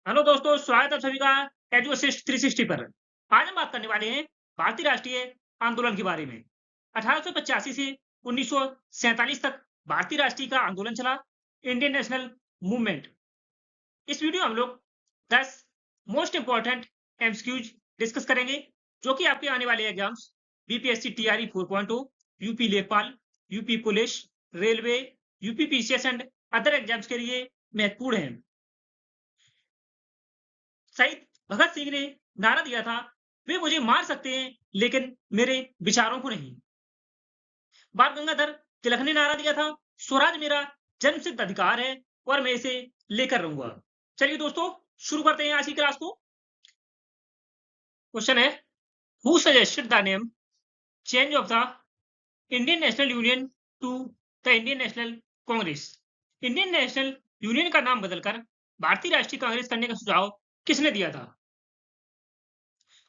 Hello दोस्तों, स्वागत है आप सभी का एजू असिस्ट 360 पर। आज हम बात करने वाले हैं भारतीय राष्ट्रीय आंदोलन के बारे में। 1885 से 1947 तक भारतीय राष्ट्रीय का आंदोलन चला, इंडियन नेशनल मूवमेंट। इस वीडियो में हम लोग 10 मोस्ट इंपोर्टेंट एमसीक्यूज डिस्कस करेंगे, जो कि आपके आने वाले एग्जाम्स बीपीएससी टीआरई 4.0, यूपी लेखपाल, UP police, railway, UP PCS and other exams के लिए महत्वपूर्ण हैं। शहीद भगत सिंह ने नारा दिया था, वे मुझे मार सकते हैं लेकिन मेरे विचारों को नहीं। बाल गंगाधर तिलक ने नारा दिया था, स्वराज मेरा जन्मसिद्ध अधिकार है और मैं इसे लेकर रहूंगा। चलिए दोस्तों, शुरू करते हैं आज की क्लास को। क्वेश्चन है, who suggested the name change of the Indian National Union to the Indian National Congress? Indian National Union का नाम बदलकर भारतीय राष्ट्रीय कांग्रेस करने का सुझाव किसने दिया था?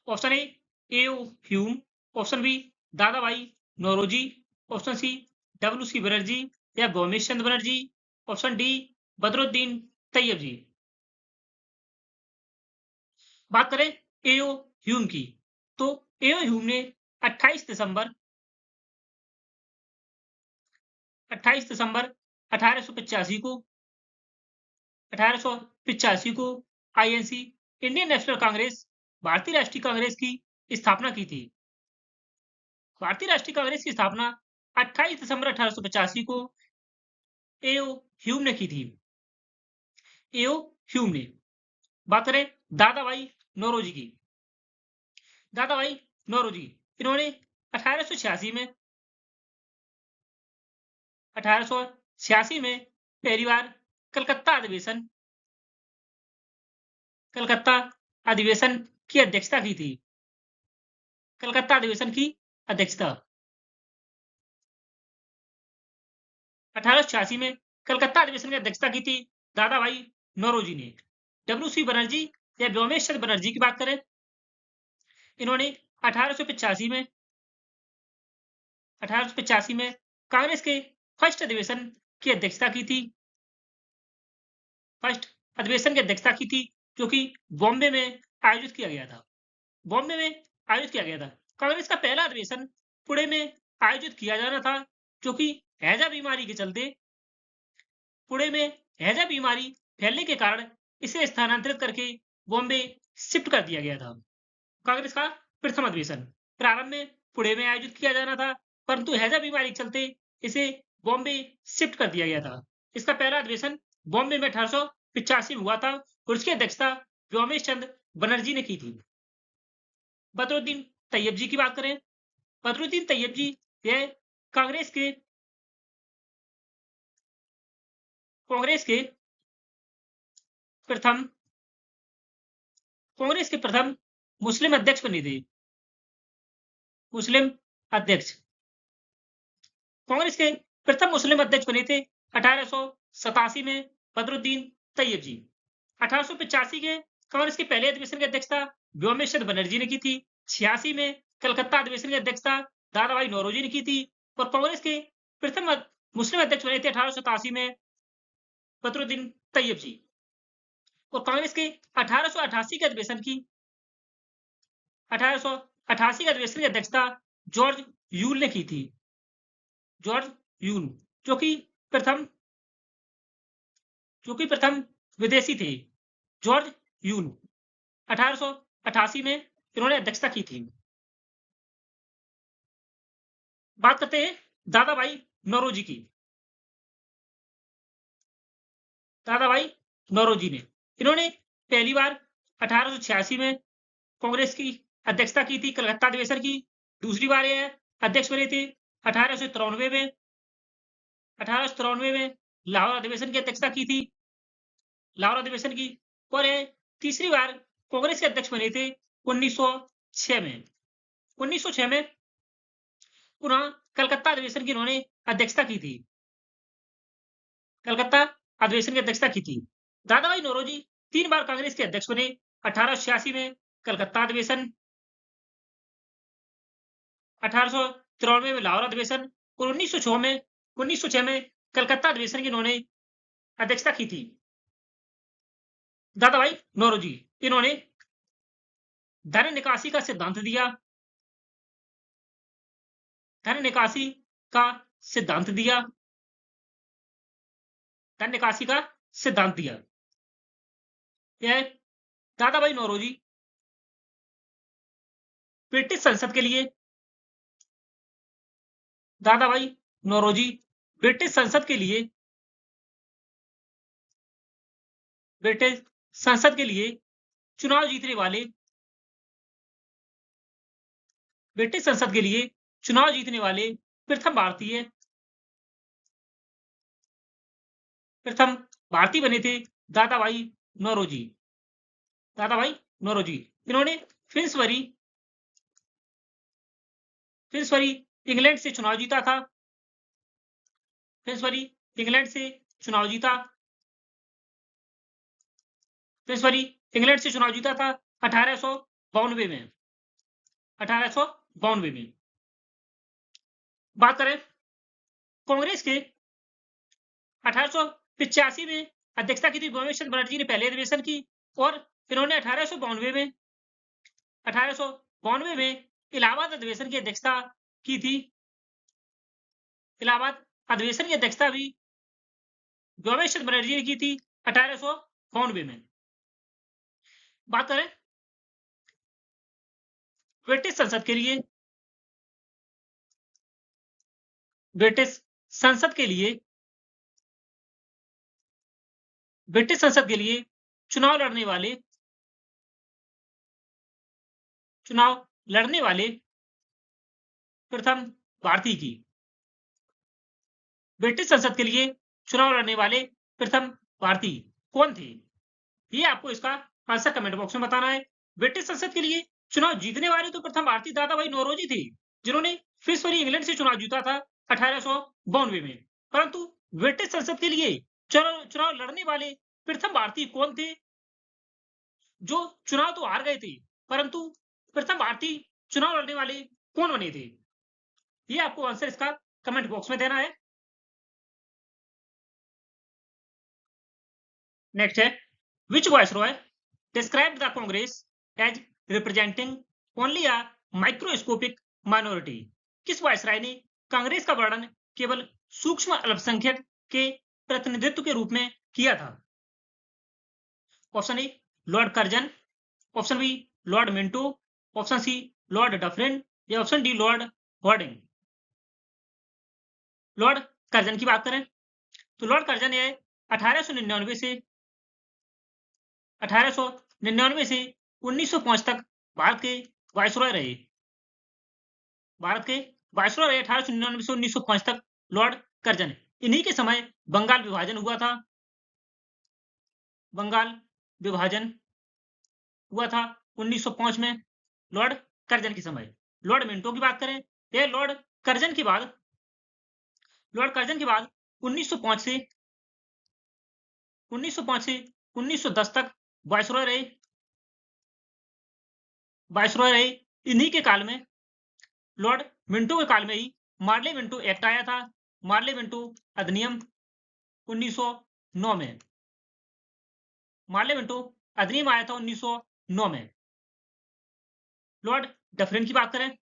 Option A A O Hume, option B Dadabhai Naoroji, option C W C Banerjee या Bhaumesh Chandra Banerjee, option D Badruddin Tyabji. बात करें एओ ह्यूम की, तो एओ ह्यूम ने 28 दिसंबर 1885 को 1885 को INC Indian National Congress Bharatiya Rashtriya Congress की स्थापना की थी। भारतीय राष्ट्रीय कांग्रेस की स्थापना 28 दिसंबर 1885 को एओ ह्यूम ने की थी। एओ ह्यूम ने। बात करें दादा भाई नौरोजी की, दादा भाई नौरोजी, इन्होंने 1886 में 1886 में पहली बार कलकत्ता अधिवेशन कलकत्ता अधिवेशन की अध्यक्षता की थी। कलकत्ता अधिवेशन की अध्यक्षता 1886 में कलकत्ता अधिवेशन की अध्यक्षता की थी दादा भाई नौरोजी ने। डब्ल्यू सी बनर्जी या व्योमेश चंद्र बनर्जी की बात करें, इन्होंने 1885 में 1885 में कांग्रेस के फर्स्ट अधिवेशन की अध्यक्षता की थी। फर्स्ट अधिवेशन की अध्यक्षता की थी, जो कि बॉम्बे में आयोजित किया गया था। बॉम्बे में आयोजित किया गया था। कांग्रेस का पहला अधिवेशन पुणे में आयोजित किया जाना था, जो कि हैजा बीमारी के चलते पुणे में हैजा बीमारी फैलने के कारण इसे स्थानांतरित करके बॉम्बे शिफ्ट कर दिया गया था। कांग्रेस का प्रथम अधिवेशन प्रारंभ में पुणे में आयोजित किया जाना था, परंतु हैजा बीमारी के चलते इसे बॉम्बे शिफ्ट कर दिया गया था। इसका पहला अधिवेशन बॉम्बे में 1885 में हुआ था और उसकी अध्यक्षता व्योमेश चंद्र बनर्जी ने की थी। बदरुद्दीन तैयब जी की बात करें, बदरुद्दीन तैयब जी यह कांग्रेस के कांग्रेस के प्रथम कांग्रेस के प्रथम मुस्लिम अध्यक्ष बने थे। मुस्लिम अध्यक्ष कांग्रेस के प्रथम मुस्लिम अध्यक्ष बने थे 1887 में बदरुद्दीन तैयब जी। 1885 के कांग्रेस के पहले अधिवेशन की अध्यक्षता व्योमेश चंद्र बनर्जी ने की थी। 86 में कलकत्ता अधिवेशन की अध्यक्षता दादा भाई नौरोजी ने की थी और कांग्रेस के प्रथम मुस्लिम अध्यक्ष बने थे 1887 में बदरुद्दीन तैयब जी। और कांग्रेस के 1888 के अधिवेशन की 1888 के अधिवेशन की अध्यक्षता जॉर्ज यूल ने की थी। जॉर्ज यूल, जो कि प्रथम विदेशी थे। जॉर्ज यूल 1888 में इन्होंने अध्यक्षता की थी। बात करते हैं दादा भाई नौरोजी की। दादा भाई नौरोजी ने इन्होंने पहली बार 1886 में कांग्रेस की अध्यक्षता की थी कलकत्ता अधिवेशन की। दूसरी बार यह अध्यक्ष बने थे 1893 में 1893 में लाहौर अधिवेशन की अध्यक्षता की थी, लाहौर अधिवेशन की। और यह तीसरी बार कांग्रेस के अध्यक्ष बने थे 1906 में। 1906 में पुनः कलकत्ता अधिवेशन की इन्होंने अध्यक्षता की थी। कलकत्ता अधिवेशन की अध्यक्षता की थी। दादा भाई नौरोजी 3 बार कांग्रेस के अध्यक्ष बने। 1886 में कलकत्ता अधिवेशन, 1893 में लाहौर अधिवेशन और 1906 में कलकत्ता अधिवेशन की इन्होंने अध्यक्षता की थी। दादा भाई नौरोजी, इन्होंने धन निकासी का सिद्धांत दिया, धन निकासी का सिद्धांत दिया, धन निकासी का सिद्धांत दिया। यह दादा भाई नौरोजी ब्रिटिश संसद के लिए, दादा भाई नौरोजी ब्रिटिश संसद के लिए, ब्रिटिश संसद के लिए चुनाव जीतने वाले, ब्रिटिश संसद के लिए चुनाव जीतने वाले प्रथम भारतीय बने थे दादा भाई नौरोजी, दादा भाई नौरोजी। इन्होंने फिन्सबरी इंग्लैंड से चुनाव जीता था, फिन्सबरी इंग्लैंड से चुनाव जीता, फिन्सबरी इंग्लैंड से चुनाव जीता था 1892 में, 1892 में। बात करें कांग्रेस के 1885 में अध्यक्षता की थी गोविंद चंद्र बनर्जी ने पहले अधिवेशन की, और इन्होंने 1892 में इलाहाबाद अधिवेशन की अध्यक्षता की थी। इलाहाबाद अधिवेशन की अध्यक्षता भी गोविंद चंद्र बनर्जी ने की थी 1892 में। बात करें ब्रिटिश संसद के लिए, ब्रिटिश संसद के लिए, ब्रिटिश संसद के लिए चुनाव लड़ने वाले प्रथम भारतीय की, ब्रिटिश संसद के लिए चुनाव लड़ने वाले प्रथम भारतीय कौन थे? ये आपको इसका आंसर कमेंट बॉक्स में बताना है। ब्रिटिश संसद के लिए चुनाव जीतने वाले तो प्रथम भारतीय दादा भाई नौरोजी थे, जिन्होंने फिन्सबरी इंग्लैंड से चुनाव जीता था 1892 में। परंतु ब्रिटिश संसद के लिए चुनाव लड़ने वाले प्रथम भारतीय कौन थे? जो चुनाव तो हार गए थे, परंतु प्रथम भारतीय चुनाव लड़ने वाले कौन बने थे? ये आपको आंसर इसका कमेंट बॉक्स में देना है। नेक्स्ट है, which viceroy described the Congress as representing only a microscopic minority? किस वायसराय ने कांग्रेस का वर्णन केवल सूक्ष्म अल्पसंख्यक के प्रतिनिधित्व के रूप में किया था? Option A Lord Curzon, option B Lord Minto, option C Lord Dufferin, या option D Lord Hardinge. Lord Curzon की बात करें तो लॉर्ड कर्जन ने 1899 से 1905 तक भारत के वायसरॉय रहे। भारत के वायसरॉय रहे 1899 से 1905 तक लॉर्ड कर्जन। इन्हीं के समय बंगाल विभाजन हुआ था, बंगाल विभाजन हुआ था 1905 में लॉर्ड कर्जन के समय। लॉर्ड मिंटो की बात करें, यह लॉर्ड कर्जन के बाद 1905 से 1910 तक वायसरॉय रहे। इन्हीं के काल में, लॉर्ड मिंटो के काल में ही मार्ले मिंटो एक्ट आया था, मार्ले मिंटो अधिनियम 1909 में, मार्ले मिंटो अधिनियम आया था 1909 में। लॉर्ड डफरिन की बात करें,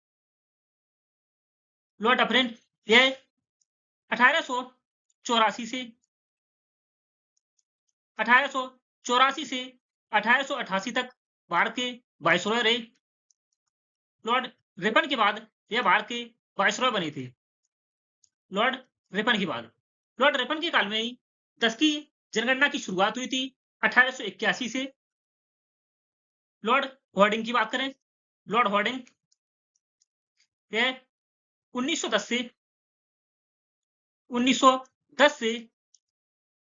लॉर्ड डफरिन यह 1884 से 1888 तक भारत के वायसरॉय रहे। लॉर्ड रिपन के बाद यह भारत के वायसरॉय बने थे। लॉर्ड रिपन के बाद, लॉर्ड रिपन के काल में ही 10 की जनगणना की शुरुआत हुई थी 1881 से। लॉर्ड हॉर्डिंग की बात करें, लॉर्ड हॉर्डिंग यह 1910 से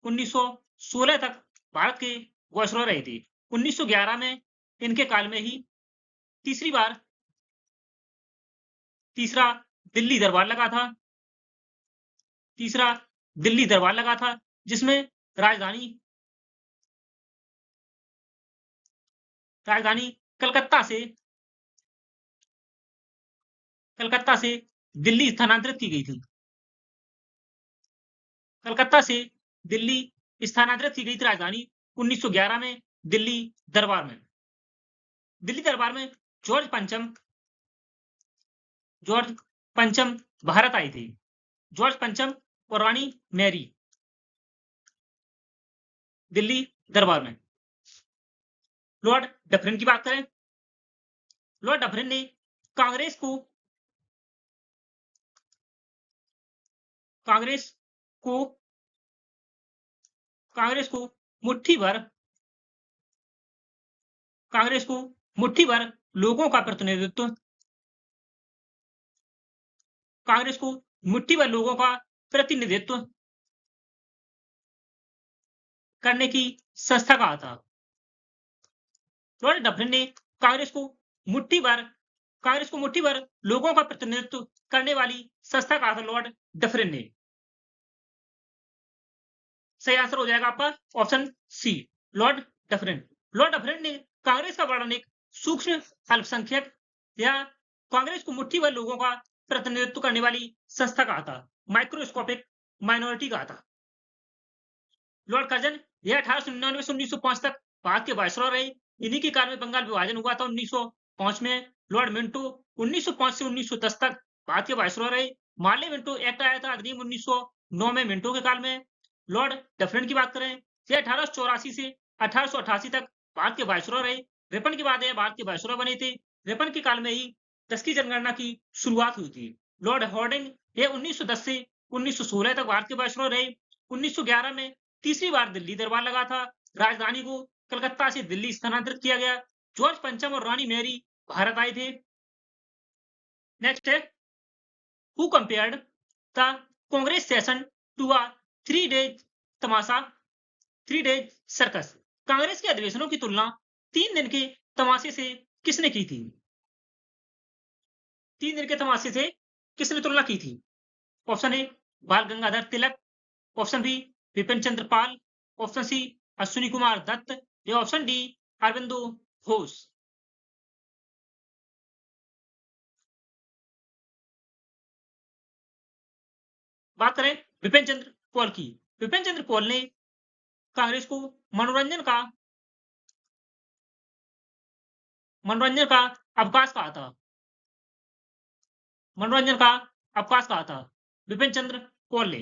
1916 तक भारत के वायसरॉय रहे थे। 1911 में इनके काल में ही तीसरा दिल्ली दरबार लगा था, जिसमें राजधानी कलकत्ता से दिल्ली स्थानांतरित की गई थी। कलकत्ता से दिल्ली स्थानांतरित की गई थी राजधानी 1911 में, दिल्ली दरबार में। दिल्ली दरबार में जॉर्ज पंचम भारत आए थे। जॉर्ज पंचम और रानी मैरी दिल्ली दरबार में। लॉर्ड डफरिन की बात करें, लॉर्ड डफरिन ने कांग्रेस को कांग्रेस को कांग्रेस को मुट्ठी भर कांग्रेस को मुट्ठी भर लोगों का प्रतिनिधित्व कांग्रेस को मुट्ठी भर लोगों का प्रतिनिधित्व करने की संस्था कहा था। लॉर्ड डफरिन ने कांग्रेस को मुट्ठी भर लोगों का प्रतिनिधित्व करने वाली संस्था कहा था लॉर्ड डफरिन ने। सही आंसर हो जाएगा आपका option C, Lord Dufferin. Lord Dufferin ने कांग्रेस का वर्णन एक सूक्ष्म अल्पसंख्यक या कांग्रेस को मुट्ठी भर लोगों का प्रतिनिधित्व करने वाली संस्था कहा था, माइक्रोस्कोपिक माइनॉरिटी कहा था। लॉर्ड कर्जन यह 1899 से 1905 तक भारत के वायसरॉय रहे। इन्हीं के काल में बंगाल विभाजन हुआ था 1905 में। लॉर्ड मिंटो 1905 से 1910 तक भारत के वायसरॉय रहे। मार्ले मिंटो एक्ट आया था अधिनियम 1909 में मिंटो के काल में। लॉर्ड डफरिन की बात करें, यह 1884 से 1888 तक भारत के वायसरॉय रहे। रिपन के बाद यह भारत के वायसरॉय बने थे। रिपन के काल में ही 10 की जनगणना की शुरुआत हुई थी। लॉर्ड हॉर्डिंग यह 1910 से 1916 तक भारत के वायसरॉय रहे। 1911 में तीसरी बार दिल्ली दरबार लगा था। राजधानी को कलकत्ता से दिल्ली स्थानांतरित किया गया। जॉर्ज पंचम और रानी मैरी भारत आए थे। नेक्स्ट है, who compared the Congress session to a 3 days tamasha 3 days circus. Congress के अधिवेशनों की तुलना 3 दिन के तमाशे से किसने की थी? 3 दिन के तमाशे से किसने तुलना की थी? ऑप्शन ए बाल गंगाधर तिलक, option B Vipin Chandra Pal, option C Ashwini Kumar Dutt या ऑप्शन डी अरविंदो घोष। बात करें विपिन चंद्र पॉल की। विपिन चंद्र पॉल ने कांग्रेस को मनोरंजन का अवकाश कहा था। मनोरंजन का अवकाश कहा था विपिन चंद्र पॉल ने।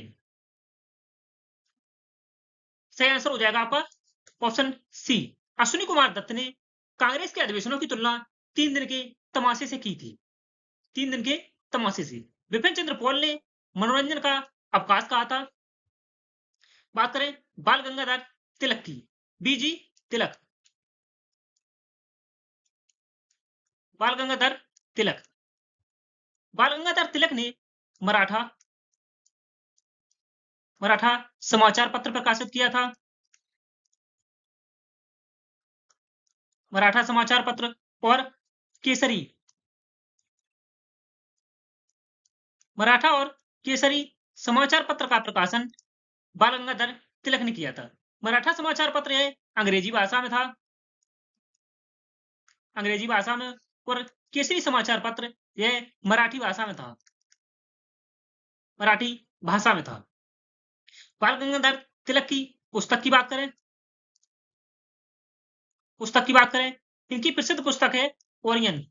सही आंसर हो जाएगा आपका ऑप्शन सी, अश्विनी कुमार दत्त ने कांग्रेस के अधिवेशनों की तुलना 3 दिन के तमाशे से की थी। 3 दिन के तमाशे से। विपिन चंद्र पॉल ने मनोरंजन का अवकाश कहा था। बात करें बाल गंगाधर तिलक की, बीजी तिलक, बाल गंगाधर तिलक। बाल गंगाधर तिलक ने मराठा समाचार पत्र प्रकाशित किया था। मराठा समाचार पत्र और केसरी, मराठा और केसरी समाचार पत्र का प्रकाशन बाल गंगाधर तिलक ने किया था। मराठा समाचार पत्र यह अंग्रेजी भाषा में था, अंग्रेजी भाषा में, और केसरी समाचार पत्र यह मराठी भाषा में था, मराठी भाषा में था। बाल गंगाधर तिलक की पुस्तक की बात करें, इनकी प्रसिद्ध पुस्तक है ओरियन।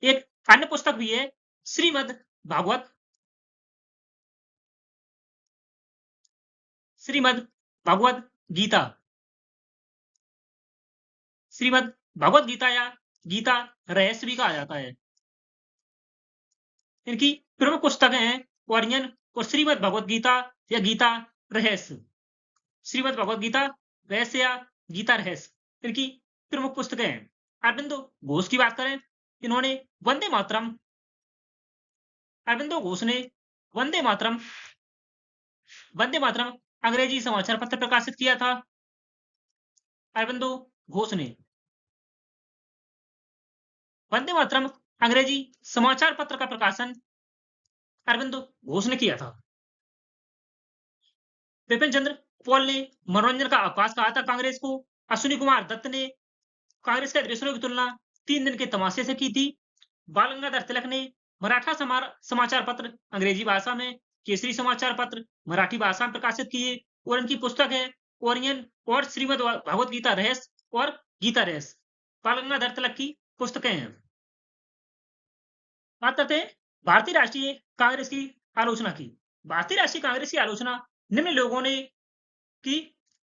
एक अन्य पुस्तक भी है श्रीमद् भागवत गीता, श्रीमद् भागवत गीता या गीता रहस्य भी कहा जाता है। इनकी प्रमुख पुस्तकें हैं ओरियन और श्रीमद् भगवत गीता या गीता रहस्य। श्रीमद् भगवत गीता रहस्य या गीता रहस्य इनकी प्रमुख पुस्तकें हैं। अरविंदो घोष की बात करें, इन्होंने अरविंदो घोष ने वंदे मातरम अंग्रेजी समाचार पत्र प्रकाशित किया था। अरविंदो घोष ने वंदे मातरम अंग्रेजी समाचार पत्र का प्रकाशन अरविंदो घोष ने किया था। विपिन चंद्र पॉल ने मनोरंजन का अवकाश कहा था कांग्रेस को। अश्विनी कुमार दत्त ने कांग्रेस के अधिवेशनों की तुलना 3 दिन के तमाशे से की थी। बाल गंगाधर तिलक ने मराठा समाचार पत्र अंग्रेजी भाषा में केसरी समाचार पत्र मराठी भाषा में प्रकाशित किए और इनकी पुस्तक है ओरियन और श्रीमद् भगवत गीता रहस्य और गीता रहस्य। बाल गंगाधर तिलक की पुस्तकें हैं। बात करते हैं भारतीय राष्ट्रीय कांग्रेस की आलोचना की। भारतीय राष्ट्रीय कांग्रेस की आलोचना निम्न लोगों ने की,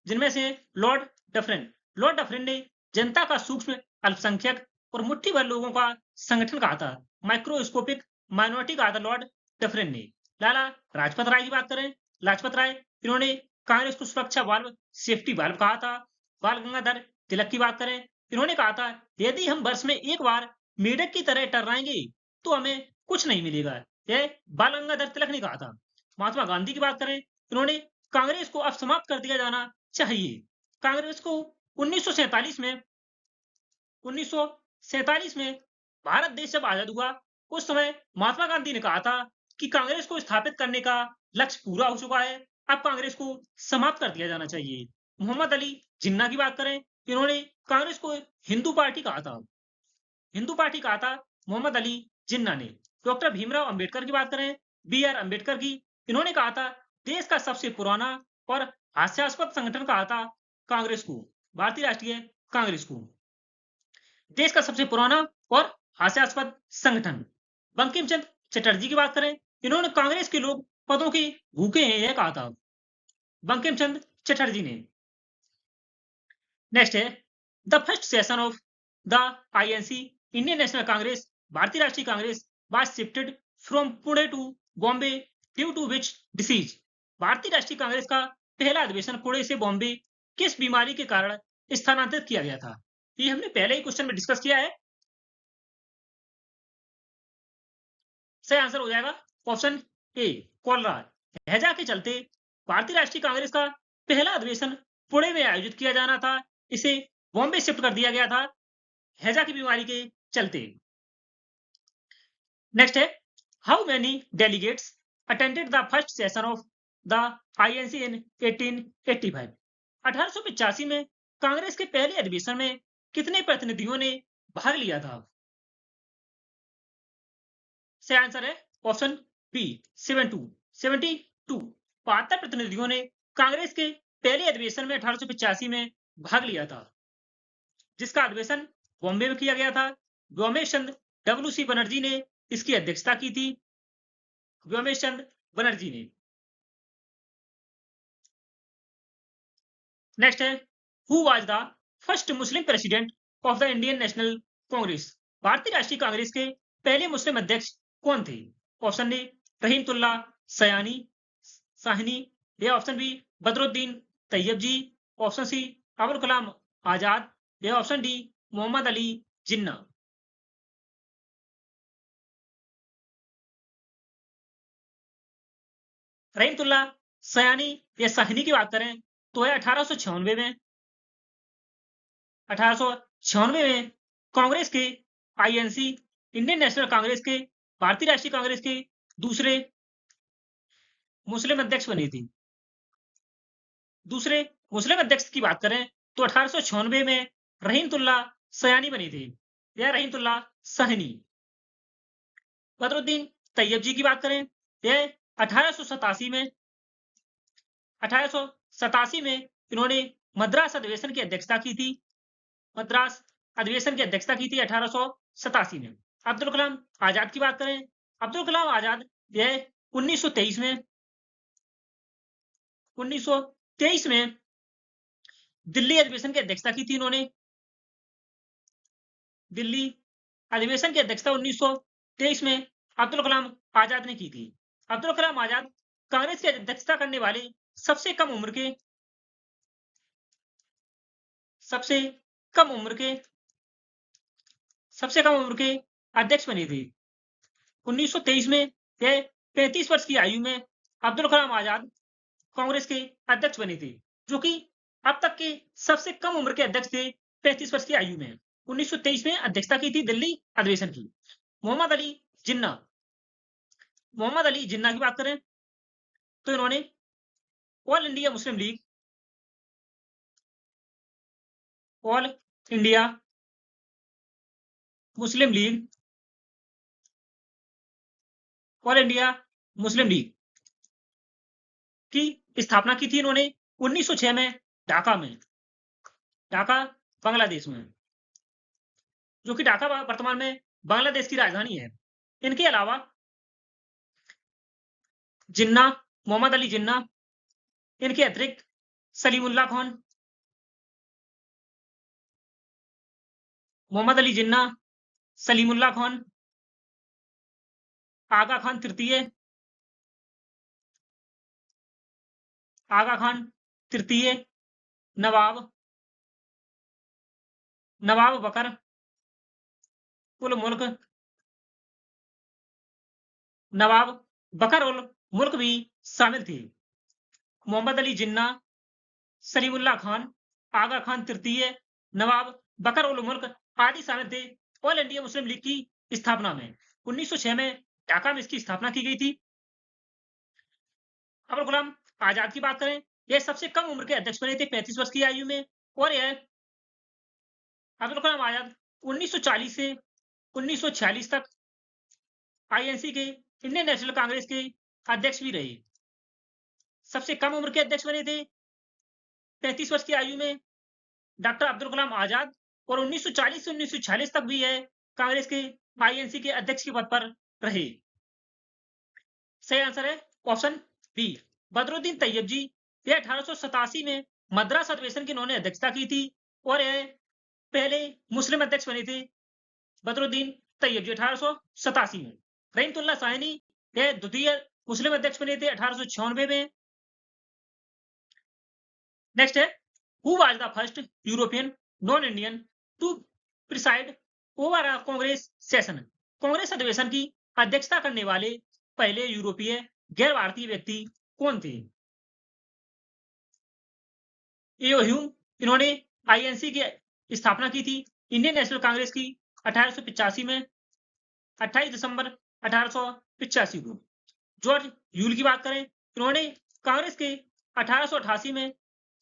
जिनमें से लॉर्ड डफरिन। लॉर्ड डफरिन ने जनता का सूक्ष्म अल्पसंख्यक और मुट्ठी भर लोगों का संगठन कहा था। माइक्रोस्कोपिक माइनॉरिटी कहा था लॉर्ड डफरिन ने। लाला लाजपत राय की बात करें, लाजपत राय, इन्होंने कांग्रेस को सुरक्षा वाल्व, सेफ्टी वाल्व कहा था। बाल गंगाधर तिलक की बात करें, इन्होंने कहा था यदि हम वर्ष में एक बार मेढक की तरह टर्राएंगे तो हमें कुछ नहीं मिलेगा। यह बाल गंगाधर तिलक ने कहा था। महात्मा गांधी की बात करें, इन्होंने कांग्रेस को अब समाप्त कर दिया जाना चाहिए। कांग्रेस को 1947 में भारत देश जब आजाद हुआ, उस समय महात्मा गांधी ने कहा था कि कांग्रेस को स्थापित करने का लक्ष्य पूरा हो चुका है, अब कांग्रेस को समाप्त कर दिया जाना चाहिए। मोहम्मद अली जिन्ना की बात करें, इन्होंने कांग्रेस को हिंदू पार्टी कहा था। हिंदू पार्टी कहा था मोहम्मद अली जिन्ना ने। डॉक्टर भीमराव अंबेडकर की बात करें, बी.आर. अंबेडकर की, इन्होंने कहा था देश का सबसे पुराना और हास्यास्पद संगठन कहा था कांग्रेस को, भारतीय राष्ट्रीय कांग्रेस को, देश का सबसे पुराना और हास्यास्पद संगठन। बंकिम चंद्र चटर्जी की बात करें, इन्होंने कांग्रेस के लोग पदों के भूखे हैं यह कहा था, बंकिम चंद्र चटर्जी ने। नेक्स्ट है the first session of the INC, Indian National Congress, Bharatiya Rashtriya Congress was shifted from Pune to Bombay due to which disease. Bharatiya Rashtriya Congress का पहला अधिवेशन पुणे से बॉम्बे किस बीमारी के कारण स्थानांतरित किया गया था? ये हमने पहले ही क्वेश्चन में डिस्कस किया है। सही आंसर हो जाएगा ऑप्शन ए, कॉलरा। हैजा के चलते भारतीय राष्ट्रीय कांग्रेस का पहला अधिवेशन पुणे में आयोजित किया जाना था, इसे बॉम्बे शिफ्ट कर दिया गया था हैजा की बीमारी के चलते। नेक्स्ट है how many delegates attended the first session of the INC in 1885। 1885 में कांग्रेस के पहले अधिवेशन में कितने प्रतिनिधियों ने भाग लिया था? सही आंसर है ऑप्शन बी, 72। 72 प्रतिनिधियों ने कांग्रेस के पहले अधिवेशन में 1885 में भाग लिया था, जिसका अधिवेशन बॉम्बे में किया गया था। व्योमेश चंद्र डब्ल्यू.सी. बनर्जी ने इसकी अध्यक्षता की थी, व्योमेश चंद्र बनर्जी ने। नेक्स्ट है who was the first Muslim president of the Indian National Congress. Bharatiya Rashtriya Congress के पहले मुस्लिम अध्यक्ष कौन थे? ऑप्शन ए रहीमतुल्ला सयानी साहनी, या ऑप्शन बी बदरुद्दीन तैयब जी, ऑप्शन सी अबुल कलाम आजाद, या ऑप्शन डी मोहम्मद अली जिन्ना। रहीमतुल्ला सयानी या साहनी की बात करें तो है 1896 में कांग्रेस के आईएनसी इंडियन नेशनल कांग्रेस के भारतीय राष्ट्रीय कांग्रेस के दूसरे मुस्लिम अध्यक्ष बनी थी। दूसरे मुस्लिम अध्यक्ष की बात करें तो 1896 में रहीमतुल्ला सयानी बनी थी, या रहीमतुल्ला सहनी। बदरुद्दीन तैयब जी की बात करें, यह 1887 में इन्होंने मद्रास अधिवेशन की अध्यक्षता की थी, मद्रास अधिवेशन की अध्यक्षता की थी 1887 में। अब्दुल कलाम आजाद की बात करें, अब्दुल कलाम आजाद यह 1923 में दिल्ली अधिवेशन की अध्यक्षता की थी इन्होंने। दिल्ली अधिवेशन की अध्यक्षता 1923 में अब्दुल कलाम आजाद ने की थी। अब्दुल कलाम आजाद कांग्रेस की अध्यक्षता करने वाले सबसे कम उम्र के अध्यक्ष बने थे। 1923 में यह 35 वर्ष की आयु में अब्दुल कलाम आजाद कांग्रेस के अध्यक्ष बने थे, जो कि अब तक के सबसे कम उम्र के अध्यक्ष थे 35 वर्ष की आयु में। 1923 में अध्यक्षता की थी दिल्ली अधिवेशन की। मोहम्मद अली जिन्ना की बात करें तो इन्होंने ऑल इंडिया मुस्लिम लीग की स्थापना की थी इन्होंने 1906 में ढाका में, ढाका बांग्लादेश में, जो कि ढाका वर्तमान में बांग्लादेश की राजधानी है। इनके अलावा जिन्ना, मोहम्मद अली जिन्ना, इनके अतिरिक्त सलीमुल्लाह खान, मोहम्मद अली जिन्ना, सलीमुल्लाह खान, आगा खान तृतीय, आगा खान तृतीय, नवाब, नवाब बकर उल मुल्क, नवाब बकर उल मुल्क भी शामिल थे। मोहम्मद अली जिन्ना, सलीमुल्लाह खान, आगा खान तृतीय, नवाब बकर उल मुल्क आदि शामिल थे ऑल इंडिया मुस्लिम लीग की स्थापना में। 1906 में ढाका में इसकी स्थापना की गई थी। अब्दुल कलाम आजाद की बात करें, यह सबसे कम उम्र के अध्यक्ष बने थे 35 वर्ष की आयु में, और यह अब्दुल कलाम आजाद 1940 से 1946 तक आईएनसी के, इंडियन नेशनल कांग्रेस के अध्यक्ष भी रहे। सबसे कम उम्र के अध्यक्ष बने थे 35 वर्ष की आयु में डॉक्टर अब्दुल कलाम आजाद, और 1940 से 1946 तक भी यह कांग्रेस के आईएनसी के अध्यक्ष के पद पर रहे। सही आंसर है ऑप्शन बी, बदरुद्दीन तैयब जी। यह 1887 में मद्रास अधिवेशन की इन्होंने अध्यक्षता की थी, और यह पहले मुस्लिम अध्यक्ष बने थे बदरुद्दीन तैयब जी 1887 में। रहीमतुल्लाह साहनी यह द्वितीय मुस्लिम अध्यक्ष बने थे 1896 में। नेक्स्ट है, who was the first European non Indian to preside over a Congress session? Congress अधिवेशन की अध्यक्षता करने वाले पहले यूरोपीय गैर भारतीय व्यक्ति कौन थे? एओ ह्यूम, इन्होंने आईएनसी की स्थापना की थी इंडियन नेशनल कांग्रेस की 1885 में, 28 दिसंबर 1885 को। जॉर्ज यूल की बात करें, इन्होंने कांग्रेस के 1888 में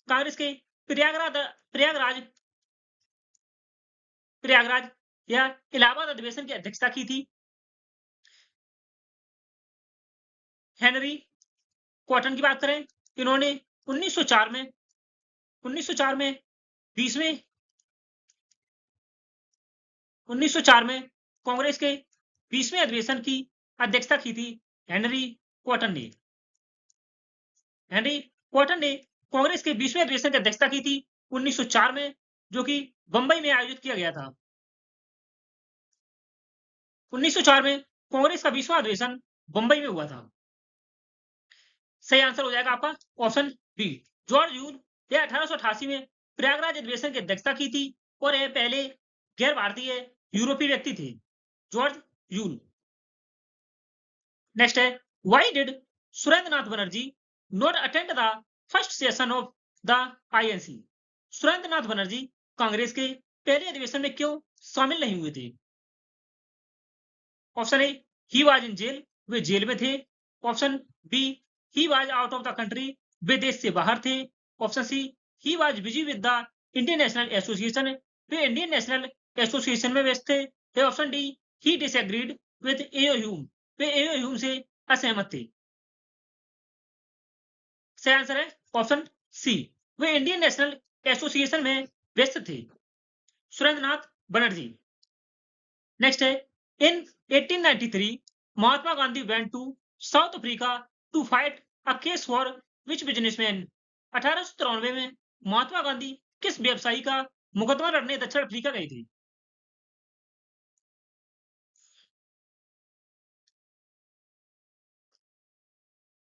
कांग्रेस के प्रयागराज प्रयागराज या इलाहाबाद अधिवेशन की अध्यक्षता की थी। हेनरी कॉटन की बात करें, इन्होंने 1904 में 20वें 1904 में कांग्रेस के 20वें अधिवेशन की अध्यक्षता की थी। हेनरी कॉटन ने कांग्रेस के 20वें अधिवेशन की अध्यक्षता की थी 1904 में, जो कि बंबई में आयोजित किया गया था। 1904 में कांग्रेस का 20वां अधिवेशन बंबई में हुआ था। सही आंसर हो जाएगा आपका ऑप्शन बी, जॉर्ज यूल। यह 1888 में प्रयागराज अधिवेशन की अध्यक्षता की थी, और यह पहले गैर भारतीय यूरोपीय व्यक्ति थे, जॉर्ज यूल। नेक्स्ट है, why did Surendranath Banerjee not attend the first session of the INC? Surendranath Banerjee Congress के पहले अधिवेशन में क्यों शामिल नहीं हुए थे? Option A, he was in jail, वे जेल में थे। Option B, he was out of the country, वे देश से बाहर थे। Option C, he was busy with the Indian National Association, वे इंडियन नेशनल एसोसिएशन में व्यस्त थे। या option D, he disagreed with A O Hume, वे एओ ह्यूम से असहमत थे। सही आंसर है ऑप्शन सी, वे इंडियन नेशनल एसोसिएशन में व्यस्त थे, सुरेंद्रनाथ बनर्जी। नेक्स्ट है, in 1893 Mahatma Gandhi went to South Africa to fight a case for which businessman? 1893 में महात्मा गांधी किस व्यवसायी का मुकदमा लड़ने दक्षिण अफ्रीका गए थे?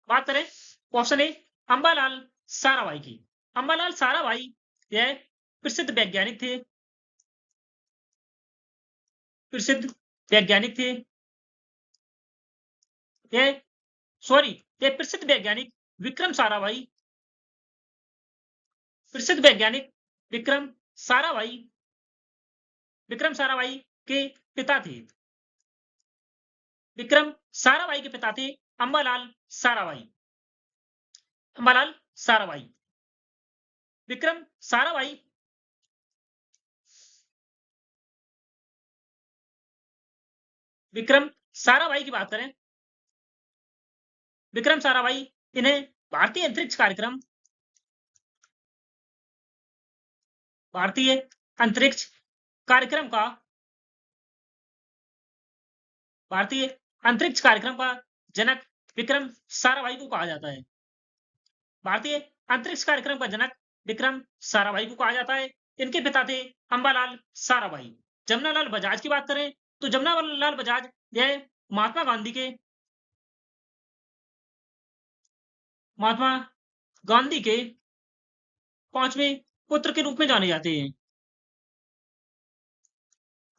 बात करें ऑप्शन ए, अंबालाल साराभाई की। अंबालाल साराभाई यह प्रसिद्ध वैज्ञानिक थे, प्रसिद्ध वैज्ञानिक थे। यह सॉरी यह प्रसिद्ध वैज्ञानिक विक्रम साराभाई, प्रसिद्ध वैज्ञानिक विक्रम साराभाई, विक्रम साराभाई के पिता थे। विक्रम साराभाई के पिता थे अंबालाल साराभाई, अंबालाल साराभाई। विक्रम साराभाई विक्रम साराभाई की बात करें, विक्रम साराभाई इन्हें भारतीय अंतरिक्ष कार्यक्रम, भारतीय अंतरिक्ष कार्यक्रम का भारतीय अंतरिक्ष कार्यक्रम का जनक विक्रम साराभाई को कहा जाता है। भारतीय अंतरिक्ष कार्यक्रम का जनक विक्रम साराभाई को कहा जाता है। इनके पिता थे अंबालाल साराभाई। जमनालाल बजाज की बात करें तो जमनालाल बजाज यह महात्मा गांधी के पांचवें पुत्र के रूप में जाने जाते हैं।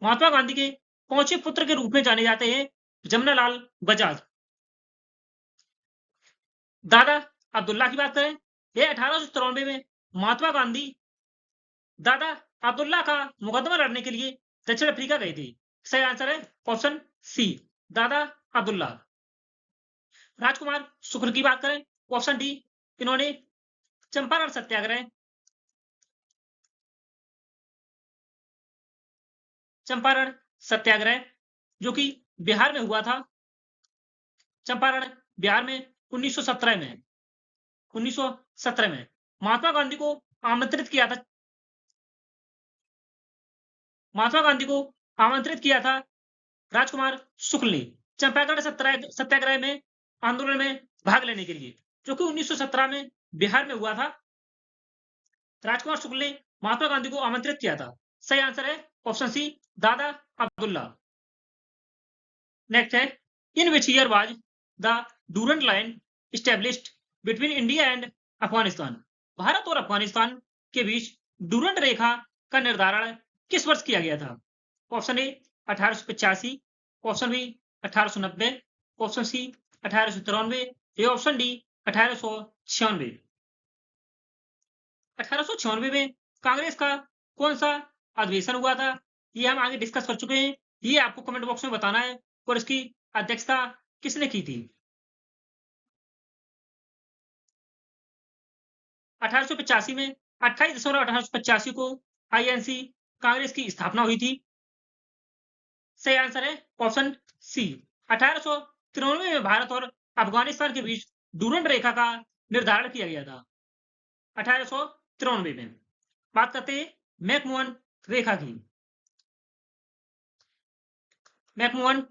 महात्मा गांधी के पांचवें पुत्र के रूप में जाने जाते हैं जमनालाल बजाज। दादा अब्दुल्ला की बात करें, यह 1893 में महात्मा गांधी दादा अब्दुल्ला का मुकदमा लड़ने के लिए दक्षिण अफ्रीका गए थे। सही आंसर है ऑप्शन सी, दादा अब्दुल्ला। राजकुमार शुक्ल की बात करें, ऑप्शन डी, इन्होंने चंपारण सत्याग्रह जो कि बिहार में हुआ था, चंपारण बिहार में 1917 में महात्मा गांधी को आमंत्रित किया था राजकुमार शुक्ल ने चंपारण सत्याग्रह में आंदोलन में भाग लेने के लिए, जो कि 1917 में बिहार में हुआ था। राजकुमार शुक्ल ने महात्मा गांधी को आमंत्रित किया था। सही आंसर है ऑप्शन सी, दादा अब्दुल्ला। नेक्स्ट है, in which year was the Durand line established between India and Afghanistan. Bharat और अफगानिस्तान के बीच डूरंट रेखा का निर्धारण किस वर्ष किया गया था? Option A 1885, option B 1890, option C 1893 या ऑप्शन डी 1896। 1896 में कांग्रेस का कौन सा अधिवेशन हुआ था? ये हम आगे डिस्कस कर चुके हैं, ये आपको कमेंट बॉक्स में बताना है और इसकी अध्यक्षता किसने की थी। 1885 में 28 दिसंबर 1885 को आईएनसी कांग्रेस की स्थापना हुई थी। सही आंसर है ऑप्शन सी। 1893 में भारत और अफगानिस्तान के बीच डूरंट रेखा का निर्धारण किया गया था। 1893 में। बात करते हैं मैकमोहन रेखा की। मैकमोहन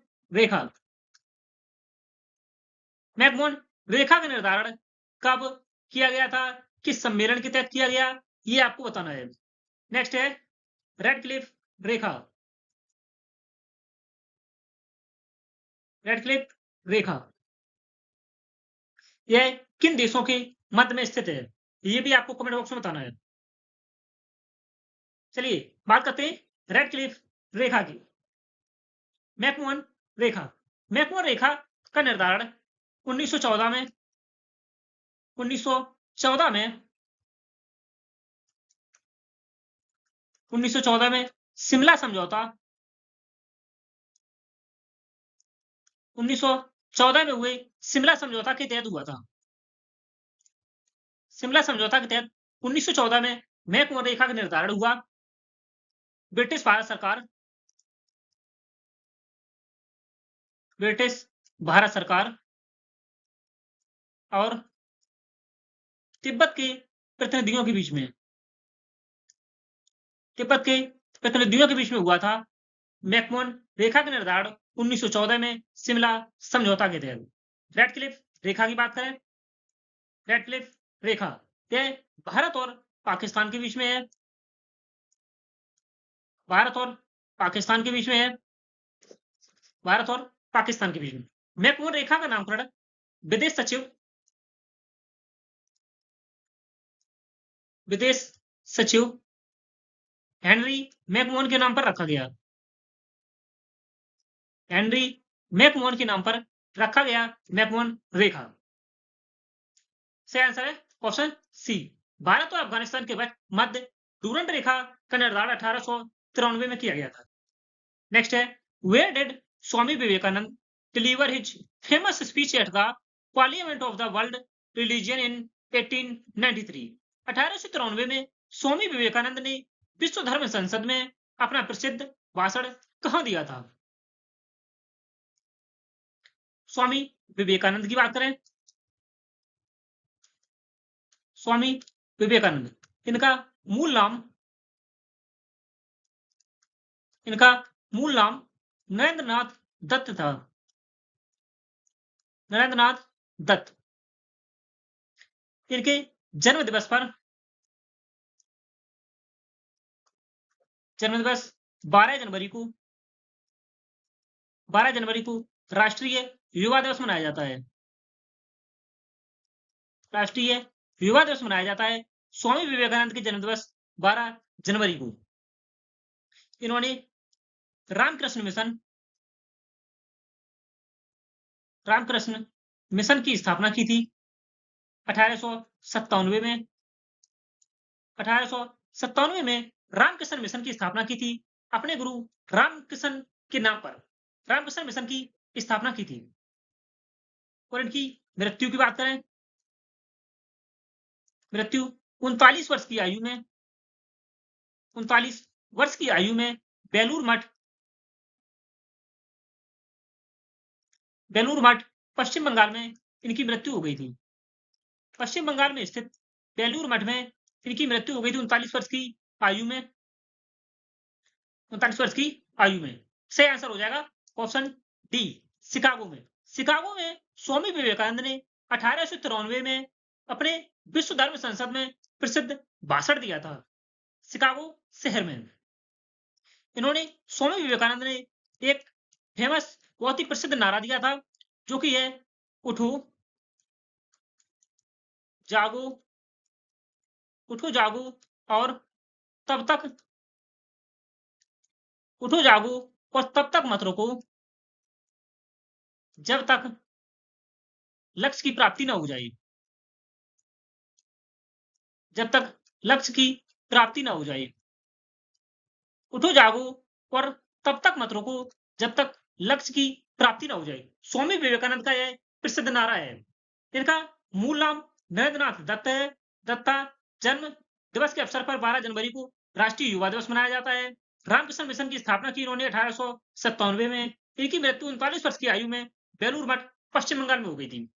रेखा का निर्धारण कब किया गया था, किस सम्मेलन के तहत किया गया, ये आपको बताना है। नेक्स्ट है रेडक्लिफ रेखा। यह किन देशों के मध्य में स्थित है, ये भी आपको कमेंट बॉक्स में बताना है। चलिए बात करते हैं रेडक्लिफ रेखा की। मैकमोहन रेखा का निर्धारण 1914 में शिमला समझौता 1914 में हुए शिमला समझौता के तहत हुआ था। शिमला समझौता के तहत 1914 में मैकमोहन रेखा का निर्धारण हुआ। ब्रिटिश भारत सरकार और तिब्बत के प्रतिनिधियों के बीच में हुआ था मैकमोहन रेखा का निर्धारण 1914 में शिमला समझौता के तहत। रेडक्लिफ रेखा की बात करें, रेडक्लिफ रेखा यह भारत और पाकिस्तान के बीच में है। भारत और पाकिस्तान के बीच में। मैकमोहन रेखा का नामकरण विदेश सचिव हेनरी मैकमोहन के नाम पर रखा गया। मैकमोहन रेखा। सही आंसर है ऑप्शन सी। भारत और अफगानिस्तान के मध्य डूरंट रेखा का निर्धारण 1893 में किया गया था। नेक्स्ट है, where did Swami Vivekananda deliver his famous speech at the parliament of the world religion in 1893। 1893 में स्वामी विवेकानंद ने विश्व धर्म संसद में अपना प्रसिद्ध भाषण कहां दिया था? स्वामी विवेकानंद की बात करें, स्वामी विवेकानंद। इनका मूल नाम इनका मूल नाम नरेंद्रनाथ दत्त था। नरेंद्रनाथ दत्त। इनके जन्म दिवस पर जन्म दिवस 12 जनवरी को 12 जनवरी को राष्ट्रीय युवा दिवस मनाया जाता है। राष्ट्रीय युवा दिवस मनाया जाता है स्वामी विवेकानंद के जन्म दिवस 12 जनवरी को। इन्होंने रामकृष्ण मिशन रामकृष्ण मिशन की स्थापना की थी 1897 में। 1897 में रामकृष्ण मिशन की स्थापना की थी अपने गुरु रामकृष्ण के नाम पर। रामकृष्ण मिशन की स्थापना की थी। और इनकी मृत्यु की बात करें, मृत्यु 39 वर्ष की आयु में 39 वर्ष की आयु में बेलूर मठ पश्चिम बंगाल में इनकी मृत्यु हो गई थी। पश्चिम बंगाल में स्थित बेलूर मठ में इनकी मृत्यु हो गई थी 39 वर्ष की आयु में। 39 वर्ष की आयु में। सही आंसर हो जाएगा ऑप्शन डी, शिकागो में। शिकागो में स्वामी विवेकानंद ने 1893 में अपने विश्व धर्म संसद में प्रसिद्ध भाषण दिया था। शिकागो शहर में इन्होंने स्वामी विवेकानंद ने एक फेमस बहुत ही प्रसिद्ध नारा दिया था जो कि है उठो जागो, उठो जागो और तब तक उठो जागो और तब तक मत रुको जब तक लक्ष्य की प्राप्ति न हो जाए। जब तक लक्ष्य की प्राप्ति न हो जाए। उठो जागो और तब तक मत रुको जब तक लक्ष्य की प्राप्ति न हो जाए। स्वामी विवेकानंद का यह प्रसिद्ध नारा है। इनका मूल नाम नरेंद्रनाथ दत्त है। दत्ता जन्म दिवस के अवसर पर 12 जनवरी को राष्ट्रीय युवा दिवस मनाया जाता है। रामकृष्ण मिशन की स्थापना की इन्होंने 1897 में। इनकी मृत्यु 39 वर्ष की आयु में बेलूर मठ पश्चिम बंगाल में हो गई थी।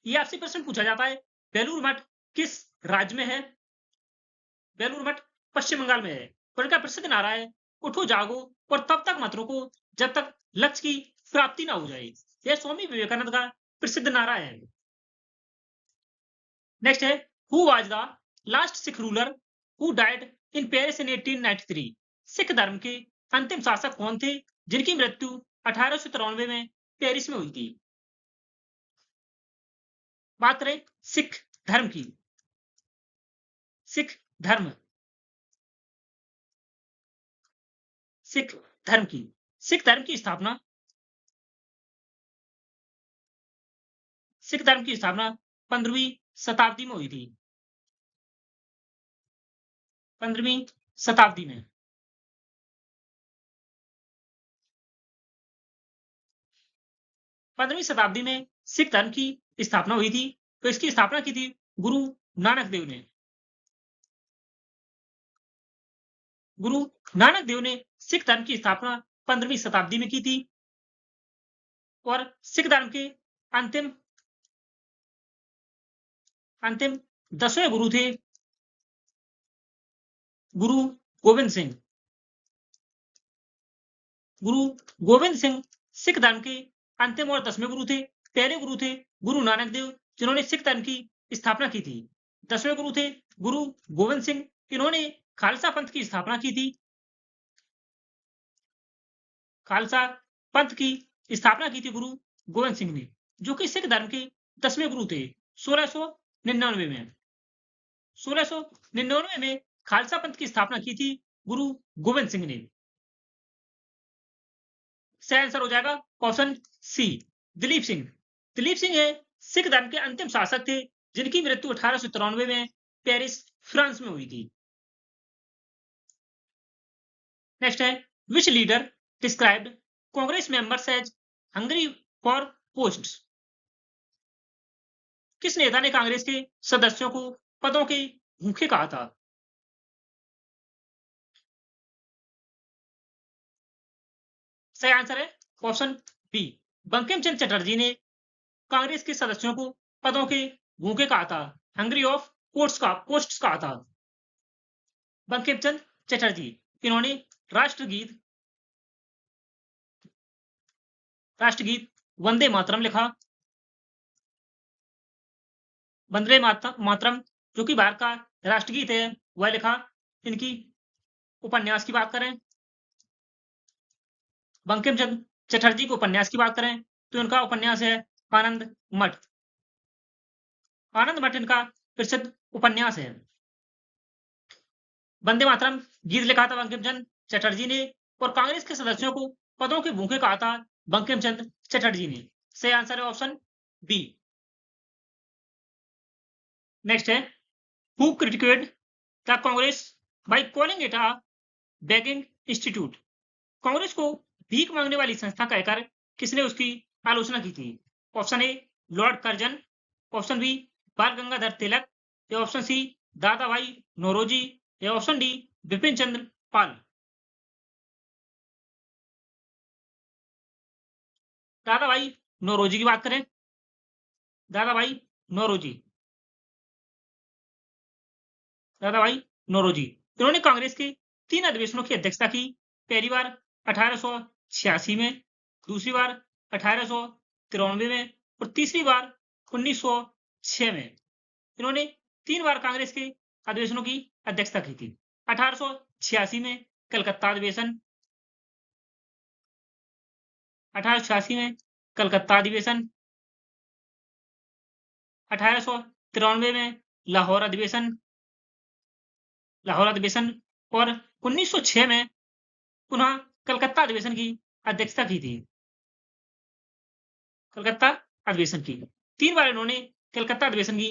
ये आपसे प्रश्न पूछा जाता है बेलूर मठ किस राज्य में है? बेलूर मठ पश्चिम बंगाल में है। और इनका प्रसिद्ध नारा है उठो जागो और तब तक मत रुको जब तक लक्ष्य की प्राप्ति ना हो जाए। यह स्वामी विवेकानंद का प्रसिद्ध नारा है। नेक्स्ट है who was the last Sikh ruler who died in Paris in 1893? Sikh धर्म के अंतिम शासक कौन थे जिनकी मृत्यु 1893 में पेरिस में हुई थी? बात करें सिख धर्म की। सिख धर्म सिख धर्म की सिख धर्म की स्थापना 15वीं शताब्दी में हुई थी। 15वीं शताब्दी में। पंद्रहवीं शताब्दी में सिख धर्म की स्थापना हुई थी। तो इसकी स्थापना की थी गुरु नानक देव ने। गुरु नानक देव ने सिख धर्म की स्थापना 15वीं शताब्दी में की थी। और सिख धर्म के अंतिम 10वें गुरु थे गुरु गोविंद सिंह। गुरु गोविंद सिंह सिख धर्म के अंतिम और 10वें गुरु थे। पहले गुरु थे गुरु नानक देव जिन्होंने सिख धर्म की स्थापना की थी। 10वें गुरु थे गुरु गोविंद सिंह। इन्होंने खालसा पंथ की स्थापना की थी। खालसा पंथ की स्थापना की थी गुरु गोविंद सिंह ने, जो कि सिख धर्म के 10वें गुरु थे 1699 में। 1699 में खालसा पंथ की स्थापना की थी गुरु गोविंद सिंह ने। सही आंसर हो जाएगा ऑप्शन सी, दिलीप सिंह। दिलीप सिंह है सिख धर्म के अंतिम शासक थे जिनकी मृत्यु 1893 में पेरिस फ्रांस में हुई थी। नेक्स्ट है which leader described Congress members as hungry for posts? किस नेता ने कांग्रेस के सदस्यों को पदों के भूखे कहा था? सही आंसर है ऑप्शन बी, बंकिम चंद्र चटर्जी ने कांग्रेस के सदस्यों को पदों के भूखे कहा था। हंगरी ऑफ पोस्ट्स कहा था। बंकिम चंद्र चटर्जी, इन्होंने राष्ट्रगीत वंदे मातरम लिखा। वंदे मातरम जो कि भारत का राष्ट्रगीत है, वह लिखा। इनकी उपन्यास की बात करें, बंकिम चंद्र चटर्जी को उपन्यास की बात करें तो इनका उपन्यास है आनंद मठ। आनंद मठ इनका प्रसिद्ध उपन्यास है। वंदे मातरम गीत लिखा था बंकिम चंद्र चटर्जी ने, और कांग्रेस के सदस्यों को पदों के भूखे कहा था बंकिम चंद्र चटर्जी ने। सही आंसर है ऑप्शन बी। नेक्स्ट है, who criticised the Congress by calling it a begging institute. Congress को भीख मांगने वाली संस्था कहकर किसने उसकी आलोचना की थी? Option A Lord Curzon, option B Bal Gangadhar तिलक, या ऑप्शन सी दादा भाई नौरोजी, या ऑप्शन डी बिपिन चंद्र पाल। दादा भाई नौरोजी की बात करें, दादा भाई नौरोजी, दादा भाई नौरोजी, इन्होंने कांग्रेस के 3 अधिवेशनों की अध्यक्षता की। पहली बार 1886 में, दूसरी बार 1893 में, और तीसरी बार 1906 में। इन्होंने 3 बार कांग्रेस के अधिवेशनों की अध्यक्षता की थी। 1886 में कलकत्ता अधिवेशन, 1886 में कलकत्ता अधिवेशन, 1893 में लाहौर अधिवेशन, और 1906 में पुनः कलकत्ता अधिवेशन की अध्यक्षता की थी। कलकत्ता अधिवेशन की 3 बार इन्होंने कलकत्ता अधिवेशन की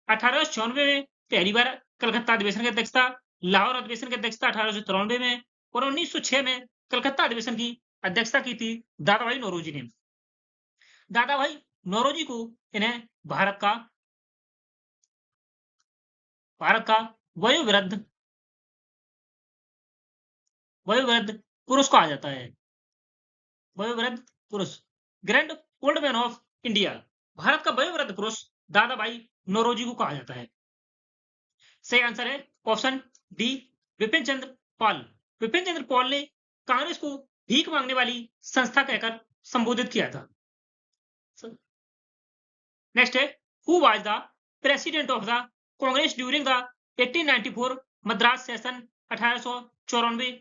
1894 में पहली बार कलकत्ता अधिवेशन की अध्यक्षता, लाहौर अधिवेशन की अध्यक्षता 1893 में, और 1906 में कलकत्ता अधिवेशन की अध्यक्षता की थी दादा भाई नौरोजी ने। दादा भाई नौरोजी को इन्हें भारत का वयोवृद्ध पुरुष कहा जाता है। वयोवृद्ध पुरुष, grand old man of India. Bharat का वयोवृद्ध पुरुष दादा भाई नौरोजी को कहा जाता है। सही आंसर है ऑप्शन डी विपिन चंद्र पाल। विपिन चंद्र पाल ने कांग्रेस को भीख मांगने वाली संस्था कहकर संबोधित किया था। नेक्स्ट है, who was the president of the Congress during the 1894 Madras session 1894।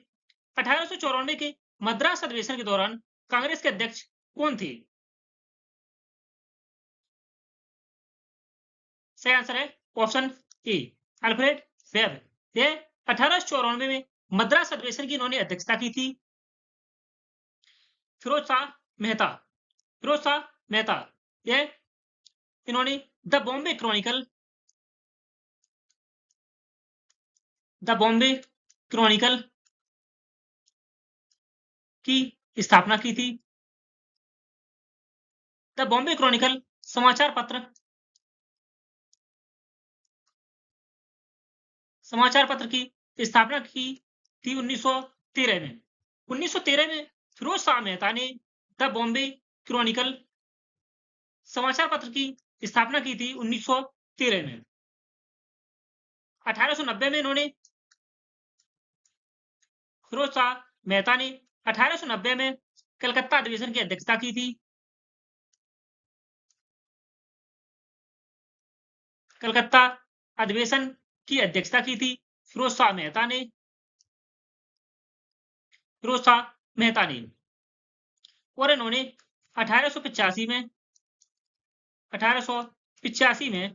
1894 के मद्रास अधिवेशन के दौरान कांग्रेस के अध्यक्ष कौन थे? सही आंसर है ऑप्शन ए अल्फ्रेड वेब। ये 1894 में मद्रास अधिवेशन की इन्होंने अध्यक्षता की थी। फिरोज शाह मेहता, ये इन्होंने द बॉम्बे क्रॉनिकल की स्थापना की थी। द बॉम्बे क्रॉनिकल समाचार पत्र की स्थापना की थी 1913 में। 1913 में फिरोज शाह मेहता ने द बॉम्बे क्रॉनिकल समाचार पत्र की स्थापना की थी 1913 में। 1890 में इन्होंने फिरोज शाह मेहता ने 1890 में कलकत्ता अधिवेशन की अध्यक्षता की थी। कलकत्ता अधिवेशन की अध्यक्षता की थी फिरोज शाह मेहता ने। और इन्होंने 1885 में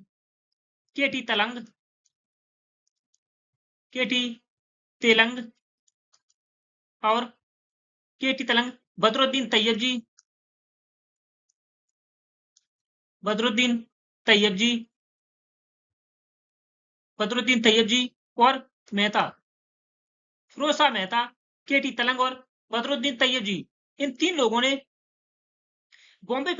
केटी तेलंग और बदरुद्दीन तैयब जी और मेहता, फिरोज शाह मेहता, केटी तलंग और बदरुद्दीन तैयब जी, इन 3 लोगों ने बॉम्बे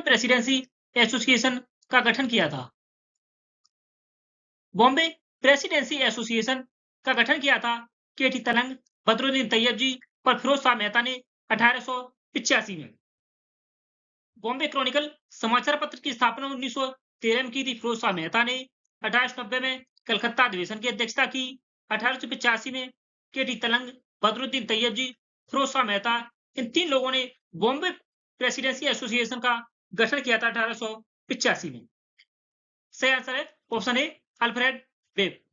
प्रेसिडेंसी एसोसिएशन का गठन किया था। बॉम्बे प्रेसिडेंसी एसोसिएशन का गठन किया था? केटी तलंग, बदरुद्दीन तैयब जी और फिरोज शाह मेहता ने 1885 में। बॉम्बे क्रॉनिकल समाचार पत्र की स्थापना 1913 में की थी फिरोज शाह मेहता ने। 1890 में कलकत्ता अधिवेशन की अध्यक्षता की। 1885 में केटी तलंग, बदरुद्दीन तैयब जी, फिरोज शाह मेहता, इन 3 लोगों ने बॉम्बे प्रेसिडेंसी एसोसिएशन का गठन किया था 1885 में। सही आंसर है ऑप्शन ए, अल्फ्रेड वेब।